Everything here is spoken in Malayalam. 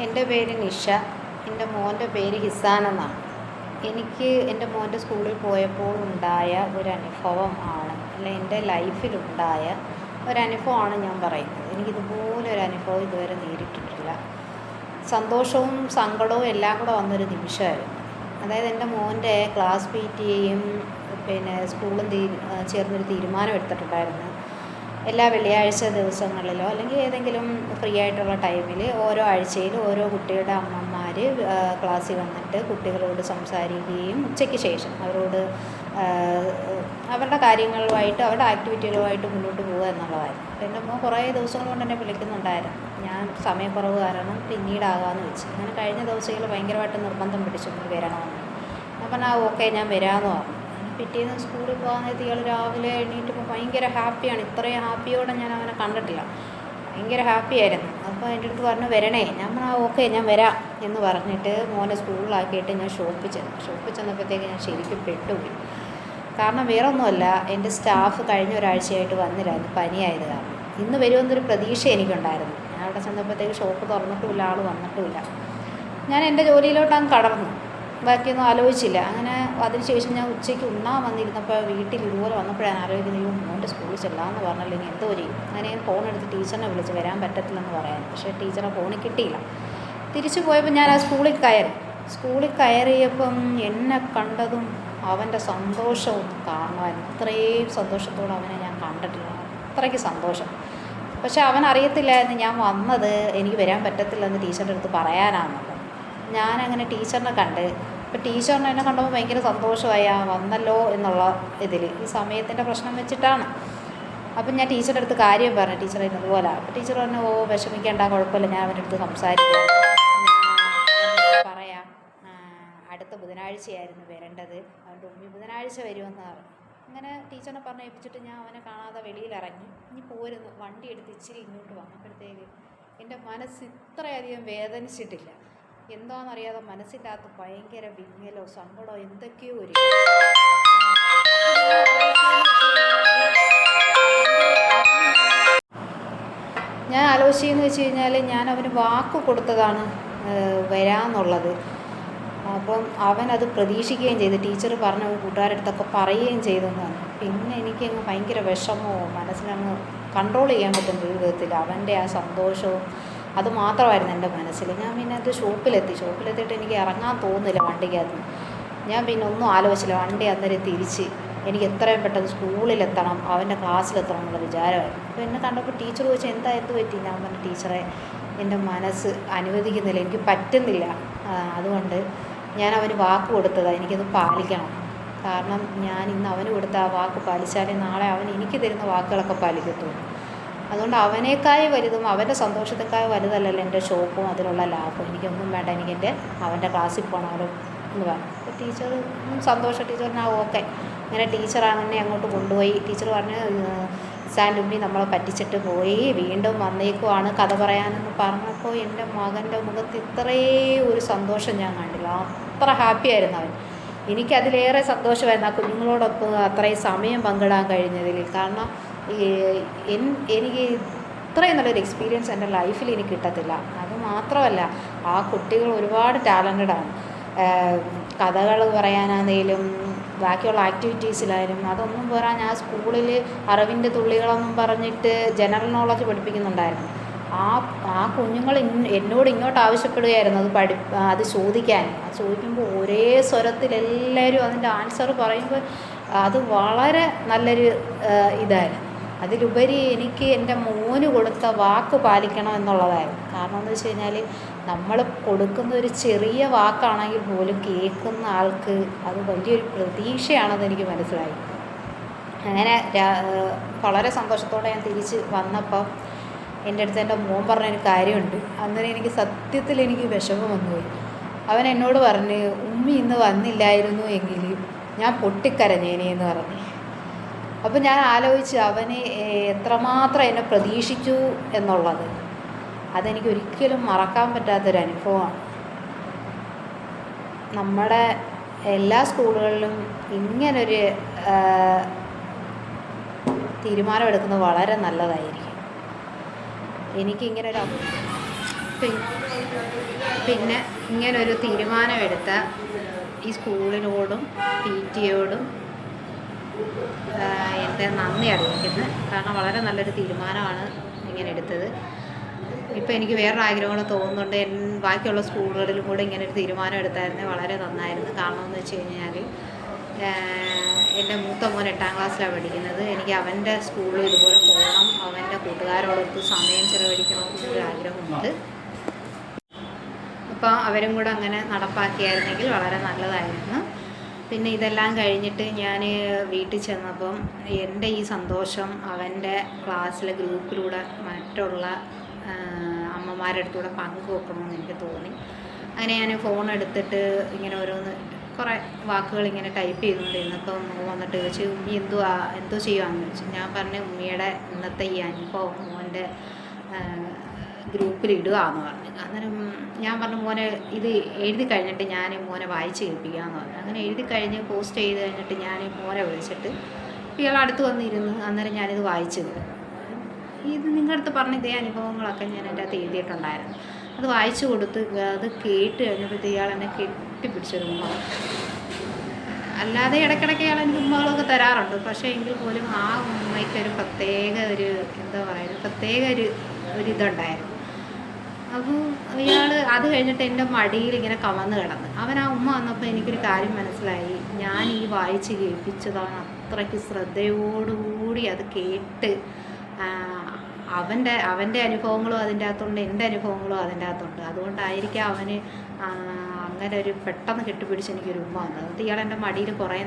എൻ്റെ പേര് നിഷ. എൻ്റെ മോൻ്റെ പേര് ഹിസാൻ എന്നാണ്. എനിക്ക് എൻ്റെ മോൻ്റെ സ്കൂളിൽ പോയപ്പോൾ ഉണ്ടായ ഒരനുഭവം ആണ്, അല്ലെ എൻ്റെ ലൈഫിലുണ്ടായ ഒരനുഭവമാണ് ഞാൻ പറയുന്നത്. എനിക്കിതുപോലെ ഒരു അനുഭവം ഇതുവരെ നേരിട്ടിട്ടില്ല. സന്തോഷവും സങ്കടവും എല്ലാം കൂടെ വന്നൊരു നിമിഷമായിരുന്നു. അതായത് എൻ്റെ മോൻ്റെ ക്ലാസ് PTAയും സ്കൂളും ചേർന്നൊരു തീരുമാനം എടുത്തിട്ടുണ്ടായിരുന്നു. എല്ലാ വെള്ളിയാഴ്ച ദിവസങ്ങളിലോ അല്ലെങ്കിൽ ഏതെങ്കിലും ഫ്രീ ആയിട്ടുള്ള ടൈമിൽ ഓരോ ആഴ്ചയിൽ ഓരോ കുട്ടിയുടെ അമ്മമാർ ക്ലാസ്സിൽ വന്നിട്ട് കുട്ടികളോട് സംസാരിക്കുകയും ഉച്ചയ്ക്ക് ശേഷം അവരോട് അവരുടെ കാര്യങ്ങളുമായിട്ട് അവരുടെ ആക്ടിവിറ്റികളുമായിട്ട് മുന്നോട്ട് പോകുക എന്നുള്ളതായിരുന്നു. എൻ്റെ മോൻ കുറേ ദിവസങ്ങൾ കൊണ്ട് എന്നെ വിളിക്കുന്നുണ്ടായിരുന്നു. ഞാൻ സമയക്കുറവ് കാരണം പിന്നീടാകാമെന്ന് വെച്ച്. അങ്ങനെ കഴിഞ്ഞ ദിവസങ്ങൾ ഭയങ്കരമായിട്ട് നിർബന്ധം പിടിച്ചുകൊണ്ട് വരണമെന്ന്. ഞാൻ പറഞ്ഞാൽ ഓക്കെ ഞാൻ വരാമെന്ന് പറഞ്ഞു. പിറ്റേന്ന് സ്കൂളിൽ പോകാൻ നേരത്തെ ഇയാൾ രാവിലെ എണീറ്റപ്പോൾ ഭയങ്കര ഹാപ്പിയാണ്. ഇത്രയും ഹാപ്പിയോടെ ഞാൻ അവനെ കണ്ടിട്ടില്ല. ഭയങ്കര ഹാപ്പിയായിരുന്നു. അപ്പോൾ എൻ്റെ അടുത്ത് പറഞ്ഞു വരണേ. ഞാൻ പറഞ്ഞാൽ ഓക്കെ ഞാൻ വരാം എന്ന് പറഞ്ഞിട്ട് മോനെ സ്കൂളിലാക്കിയിട്ട് ഞാൻ ഷോപ്പിൽ ചെന്നപ്പോഴത്തേക്ക് ഞാൻ ശരിക്കും പെട്ടുപോയി. കാരണം വേറൊന്നുമല്ല, എൻ്റെ സ്റ്റാഫ് കഴിഞ്ഞ ഒരാഴ്ചയായിട്ട് വന്നില്ലായിരുന്നു, പനിയായത് കാരണം. ഇന്ന് വരുമെന്നൊരു പ്രതീക്ഷ എനിക്കുണ്ടായിരുന്നു. ഞാൻ അവിടെ ചെന്നപ്പോഴത്തേക്ക് ഷോപ്പ് തുറന്നിട്ടുമില്ല, ആൾ വന്നിട്ടുമില്ല. ഞാൻ എൻ്റെ ജോലിയിലോട്ട് അങ്ങ് കടന്നു, ബാക്കിയൊന്നും ആലോചിച്ചില്ല. അങ്ങനെ അതിനുശേഷം ഞാൻ ഉച്ചയ്ക്ക് ഉണ്ണാൻ വന്നിരുന്നപ്പോൾ വീട്ടിൽ ഇതുപോലെ വന്നപ്പോഴാണ് ആലോചിക്കുന്നത്, മോൻ്റെ സ്കൂളിൽ ചെല്ലാമെന്ന് പറഞ്ഞല്ലോ, ഇനി എന്തോ ചെയ്യും. അങ്ങനെ ഞാൻ ഫോൺ എടുത്ത് ടീച്ചറിനെ വിളിച്ച് വരാൻ പറ്റത്തില്ലെന്ന് പറയാൻ. പക്ഷേ ടീച്ചറെ ഫോണിൽ കിട്ടിയില്ല. തിരിച്ചു പോയപ്പോൾ ഞാൻ ആ സ്കൂളിൽ കയറിയപ്പം എന്നെ കണ്ടതും അവൻ്റെ സന്തോഷവും കാണുമായിരുന്നു. ഇത്രയും സന്തോഷത്തോടെ അവനെ ഞാൻ കണ്ടിട്ടില്ല. അത്രയ്ക്ക് സന്തോഷം. പക്ഷേ അവൻ അറിയത്തില്ലായിരുന്നു ഞാൻ വന്നത് എനിക്ക് വരാൻ പറ്റത്തില്ലെന്ന് ടീച്ചറിൻ്റെ അടുത്ത് പറയാനാണെന്നുള്ളത്. ഞാനങ്ങനെ ടീച്ചറിനെ കണ്ട്. അപ്പോൾ ടീച്ചറിനെ എന്നെ കണ്ടപ്പോൾ ഭയങ്കര സന്തോഷമായി, വന്നല്ലോ എന്നുള്ള ഇതിൽ. ഈ സമയത്തിൻ്റെ പ്രശ്നം വെച്ചിട്ടാണ്. അപ്പം ഞാൻ ടീച്ചറുടെ അടുത്ത് കാര്യം പറഞ്ഞു. ടീച്ചർ ഇതുപോലെ. അപ്പോൾ ടീച്ചർ പറഞ്ഞു ഓ വിഷമിക്കേണ്ട, കുഴപ്പമില്ല, ഞാൻ അവൻ്റെ അടുത്ത് സംസാരിക്കാം, പറയാം. അടുത്ത ബുധനാഴ്ചയായിരുന്നു വരേണ്ടത്, അവൻ്റെ ഉമ്മി ബുധനാഴ്ച വരുമെന്ന് പറഞ്ഞു. അങ്ങനെ ടീച്ചറിനെ പറഞ്ഞ് ഏൽപ്പിച്ചിട്ട് ഞാൻ അവനെ കാണാതെ വെളിയിലിറങ്ങി. ഇനി പോരുന്നു വണ്ടി എടുത്ത് ഇച്ചിരി ഇങ്ങോട്ട് വന്നപ്പോഴത്തേക്ക് എൻ്റെ മനസ്സ് ഇത്രയധികം വേദനിച്ചിട്ടില്ല. എന്താണെന്നറിയാതെ മനസ്സിൻ്റെ അകത്ത് ഭയങ്കര വിങ്ങലോ സങ്കടമോ എന്തൊക്കെയോ ഒരു ഞാൻ ആലോചിച്ചെന്ന് വെച്ച് കഴിഞ്ഞാൽ ഞാൻ അവന് വാക്ക് കൊടുത്തതാണ് വരാമെന്നുള്ളത്. അപ്പം അവനത് പ്രതീക്ഷിക്കുകയും ചെയ്തു. ടീച്ചർ പറഞ്ഞ കൂട്ടുകാരുടെ അടുത്തൊക്കെ പറയുകയും ചെയ്തെന്നാണ്. പിന്നെ എനിക്കങ്ങ് ഭയങ്കര വിഷമവും മനസ്സിലങ്ങ് കൺട്രോൾ ചെയ്യാൻ പറ്റുന്ന ഒരു വിധത്തിൽ അവൻ്റെ ആ സന്തോഷവും അത് മാത്രമായിരുന്നു എൻ്റെ മനസ്സിൽ. ഞാൻ പിന്നെ അത് ഷോപ്പിലെത്തിയിട്ട് എനിക്ക് ഇറങ്ങാൻ തോന്നുന്നില്ല വണ്ടിക്കകത്ത്. ഞാൻ പിന്നെ ഒന്നും ആലോചിച്ചില്ല. വണ്ടി അന്നേരം തിരിച്ച് എനിക്ക് എത്രയും പെട്ടെന്ന് സ്കൂളിലെത്തണം, അവൻ്റെ ക്ലാസ്സിലെത്തണം എന്നുള്ള വിചാരമായിരുന്നു. അപ്പോൾ എന്നെ കണ്ടപ്പോൾ ടീച്ചർ ചോദിച്ചു എന്ത് പറ്റി. ഞാൻ പറഞ്ഞ ടീച്ചറെ എൻ്റെ മനസ്സ് അനുവദിക്കുന്നില്ല, എനിക്ക് പറ്റുന്നില്ല. അതുകൊണ്ട് ഞാൻ അവന് വാക്ക് കൊടുത്തതാണ്, എനിക്കത് പാലിക്കണം. കാരണം ഞാൻ ഇന്ന് അവന് കൊടുത്ത ആ വാക്ക് പാലിച്ചാലേ നാളെ അവൻ എനിക്ക് തരുന്ന വാക്കുകളൊക്കെ പാലിക്കത്തുള്ളൂ. അതുകൊണ്ട് അവനേക്കായി വലുതും അവൻ്റെ സന്തോഷത്തേക്കായി വലുതല്ലല്ലോ എൻ്റെ ഷോപ്പും അതിലുള്ള ലാഭം. എനിക്കൊന്നും വേണ്ട, അവൻ്റെ ക്ലാസ്സിൽ പോകണമല്ലോ എന്ന് പറഞ്ഞു. അപ്പോൾ ടീച്ചർ സന്തോഷം. ടീച്ചറിന് ഓക്കെ. അങ്ങനെ ടീച്ചർ അങ്ങനെ അങ്ങോട്ട് കൊണ്ടുപോയി. ടീച്ചർ പറഞ്ഞ് സാൻഡുമ്മി നമ്മളെ പറ്റിച്ചിട്ട് പോയി, വീണ്ടും വന്നേക്കുവാണ് കഥ പറയാനെന്ന് പറഞ്ഞപ്പോൾ എൻ്റെ മകൻ്റെ മുഖത്ത് ഇത്രയും ഒരു സന്തോഷം ഞാൻ കണ്ടില്ല. അത്ര ഹാപ്പിയായിരുന്നു അവൻ. എനിക്കതിലേറെ സന്തോഷമായിരുന്നു ആ കുഞ്ഞുങ്ങളോടൊപ്പം അത്രയും സമയം പങ്കിടാൻ കഴിഞ്ഞതിൽ. കാരണം എനിക്ക് ഇത്രയും നല്ലൊരു എക്സ്പീരിയൻസ് എൻ്റെ ലൈഫിൽ എനിക്ക് കിട്ടത്തില്ല. അതുമാത്രമല്ല, ആ കുട്ടികൾ ഒരുപാട് ടാലൻറ്റഡാണ്. കഥകൾ പറയാനാണെങ്കിലും ബാക്കിയുള്ള ആക്ടിവിറ്റീസിലായാലും അതൊന്നും പോരാ. ഞാൻ സ്കൂളിൽ അറിവിൻ്റെ തുള്ളികളെന്നും പറഞ്ഞിട്ട് ജനറൽ നോളജ് പഠിപ്പിക്കുന്നുണ്ടായിരുന്നു. ആ കുഞ്ഞുങ്ങൾ എന്നോട് ഇങ്ങോട്ട് ആവശ്യപ്പെടുകയായിരുന്നു അത് ചോദിക്കുമ്പോൾ ഒരേ സ്വരത്തിൽ എല്ലാവരും അതിൻ്റെ ആൻസർ പറയുമ്പോൾ അത് വളരെ നല്ലൊരു ഇതായിരുന്നു. അതിലുപരി എനിക്ക് എൻ്റെ മോന് കൊടുത്ത വാക്ക് പാലിക്കണം എന്നുള്ളതായിരുന്നു. കാരണം എന്ന് വെച്ച് കഴിഞ്ഞാൽ നമ്മൾ കൊടുക്കുന്ന ഒരു ചെറിയ വാക്കാണെങ്കിൽ പോലും കേൾക്കുന്ന ആൾക്ക് അത് വലിയൊരു പ്രതീക്ഷയാണെന്ന് എനിക്ക് മനസ്സിലായി. അങ്ങനെ വളരെ സന്തോഷത്തോടെ ഞാൻ തിരിച്ച് വന്നപ്പം എൻ്റെ അടുത്ത് എൻ്റെ മോൻ പറഞ്ഞൊരു കാര്യമുണ്ട്. അന്നേരം എനിക്ക് സത്യത്തിൽ എനിക്ക് വിഷമം വന്നുപോയി. അവൻ എന്നോട് പറഞ്ഞ് ഉമ്മി ഇന്ന് വന്നില്ലായിരുന്നു എങ്കിൽ ഞാൻ പൊട്ടിക്കരഞ്ഞേനെ എന്ന് പറഞ്ഞു. അപ്പോൾ ഞാൻ ആലോചിച്ച് അവന് എത്രമാത്രം എന്നെ പ്രതീക്ഷിച്ചു എന്നുള്ളത്. അതെനിക്ക് ഒരിക്കലും മറക്കാൻ പറ്റാത്തൊരനുഭവമാണ്. നമ്മുടെ എല്ലാ സ്കൂളുകളിലും ഇങ്ങനൊരു തീരുമാനമെടുക്കുന്നത് വളരെ നല്ലതായിരിക്കും. എനിക്കിങ്ങനൊരു പി- പിന്നെ ഇങ്ങനൊരു തീരുമാനമെടുത്ത ഈ സ്കൂളിനോടും PTയോടും എൻ്റെ നന്ദി അറിയിക്കുന്നു. കാരണം വളരെ നല്ലൊരു തീരുമാനമാണ് ഇങ്ങനെ എടുത്തത്. ഇപ്പോൾ എനിക്ക് വേറൊരു ആഗ്രഹം കൂടെ തോന്നുന്നുണ്ട്, ബാക്കിയുള്ള സ്കൂളുകളിലും കൂടെ ഇങ്ങനെ ഒരു തീരുമാനം എടുത്തായിരുന്നു വളരെ നന്നായിരുന്നു. കാരണം എന്ന് വെച്ച് കഴിഞ്ഞാൽ എൻ്റെ മൂത്ത മോൻ 8ാം ക്ലാസ്സിലാണ് പഠിക്കുന്നത്. എനിക്ക് അവൻ്റെ സ്കൂളിൽ ഇതുപോലെ പോകണം, അവൻ്റെ കൂട്ടുകാരോടൊത്ത് സമയം ചിലവഴിക്കണമെന്നൊരു ആഗ്രഹമുണ്ട്. അപ്പോൾ അവരും കൂടെ അങ്ങനെ നടപ്പാക്കിയായിരുന്നെങ്കിൽ വളരെ നല്ലതായിരുന്നു. പിന്നെ ഇതെല്ലാം കഴിഞ്ഞിട്ട് ഞാൻ വീട്ടിൽ ചെന്നപ്പം എൻ്റെ ഈ സന്തോഷം അവൻ്റെ ക്ലാസ്സിലെ ഗ്രൂപ്പിലൂടെ മറ്റുള്ള അമ്മമാരുടെ അടുത്തൂടെ പങ്കുവെക്കണമെന്ന് എനിക്ക് തോന്നി. അങ്ങനെ ഞാൻ ഫോൺ എടുത്തിട്ട് ഇങ്ങനെ ഓരോന്ന് കുറേ വാക്കുകൾ ഇങ്ങനെ ടൈപ്പ് ചെയ്തുകൊണ്ടിരുന്നപ്പോൾ മോൻ വന്നിട്ട് ചോദിച്ചു, ഉമ്മി എന്തോ ചെയ്യുവാന്ന് ചോദിച്ചു. ഞാൻ പറഞ്ഞു, ഉമ്മിയുടെ ഇന്നത്തെ ഈ അനുഭവം മോൻ്റെ ഗ്രൂപ്പിൽ ഇടുകയെന്ന് പറഞ്ഞു. അന്നേരം ഞാൻ പറഞ്ഞു, മോനെ ഇത് എഴുതി കഴിഞ്ഞിട്ട് ഞാൻ മോനെ വായിച്ച് കേൾപ്പിക്കാമെന്ന് പറഞ്ഞു. അങ്ങനെ എഴുതി കഴിഞ്ഞ് പോസ്റ്റ് ചെയ്ത് കഴിഞ്ഞിട്ട് ഞാൻ മോനെ വിളിച്ചിട്ട് ഇയാൾ അടുത്ത് വന്നിരുന്നു. അന്നേരം ഞാനിത് വായിച്ചു കേൾക്കും. ഇത് നിങ്ങളുടെ അടുത്ത് പറഞ്ഞ ഇതേ അനുഭവങ്ങളൊക്കെ ഞാൻ എൻ്റെ അകത്ത് എഴുതിയിട്ടുണ്ടായിരുന്നു. അത് വായിച്ചു കൊടുത്ത് അത് കേട്ട് കഴിഞ്ഞപ്പോൾ ഇയാൾ എന്നെ കെട്ടിപ്പിടിച്ചൊരു ഉമ്മ. അല്ലാതെ ഇടയ്ക്കിടയ്ക്ക് ഇയാൾ എനിക്ക് ഉമ്മകളൊക്കെ തരാറുണ്ട്. പക്ഷേ എങ്കിൽ പോലും ആ ഉമ്മയ്ക്കൊരു പ്രത്യേക ഒരു എന്താ പറയുക, പ്രത്യേക ഒരു ഇതുണ്ടായിരുന്നു. അപ്പോൾ ഇയാൾ അത് കഴിഞ്ഞിട്ട് എൻ്റെ മടിയിൽ ഇങ്ങനെ കമന്ന് കിടന്ന്. അവൻ ആ ഉമ്മ വന്നപ്പോൾ എനിക്കൊരു കാര്യം മനസ്സിലായി. ഞാൻ ഈ വായിച്ച് കേൾപ്പിച്ചതാണ് അത്രയ്ക്ക് ശ്രദ്ധയോടുകൂടി അത് കേട്ട് അവൻ്റെ അനുഭവങ്ങളും അതിൻ്റെ അകത്തുണ്ട്, എൻ്റെ അനുഭവങ്ങളും അതിൻ്റെ അകത്തുണ്ട്. അതുകൊണ്ടായിരിക്കാം അവന് അങ്ങനെ ഒരു പെട്ടെന്ന് കെട്ടിപ്പിടിച്ച് എനിക്കൊരു ഉമ്മ വന്നത്. ഇയാൾ എൻ്റെ മടിയിൽ കുറേ